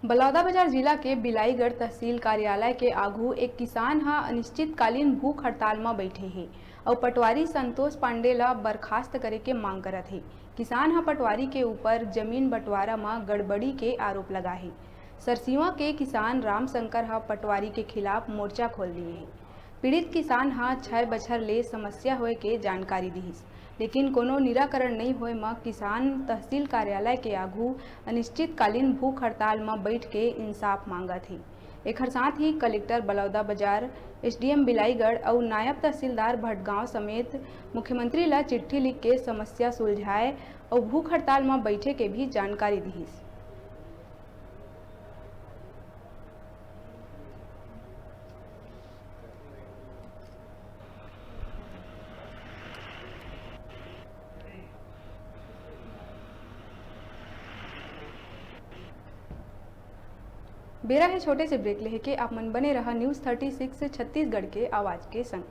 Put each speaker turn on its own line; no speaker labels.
बलौदाबाजार जिला के बिलाईगढ़ तहसील कार्यालय के आघू एक किसान ह अनिश्चितकालीन भूख हड़ताल में बैठे हे और पटवारी संतोष पांडे ला बर्खास्त करे के मांग करत हे। किसान ह पटवारी के ऊपर जमीन बंटवारा में गड़बड़ी के आरोप लगा है। सरसीवा के किसान रामशंकर ह पटवारी के खिलाफ मोर्चा खोल दिए है। पीड़ित किसान ह 6 बछर ले समस्या होए के जानकारी दिहिस, लेकिन कोनो निराकरण नहीं होए में किसान तहसील कार्यालय के आघू अनिश्चितकालीन भूख हड़ताल में बैठ के इंसाफ मांगत है। एक साथ ही कलेक्टर बलौदाबाजार, एसडीएम बिलाईगढ़ और नायब तहसीलदार भटगांव समेत मुख्यमंत्री ला चिट्ठी लिख के समस्या सुलझाए और भूख हड़ताल में बैठे के भी जानकारी दिहिस। बेरा है छोटे से ब्रेक लेके आप मन बने रहा न्यूज़ 36 छत्तीसगढ़ के आवाज के संग।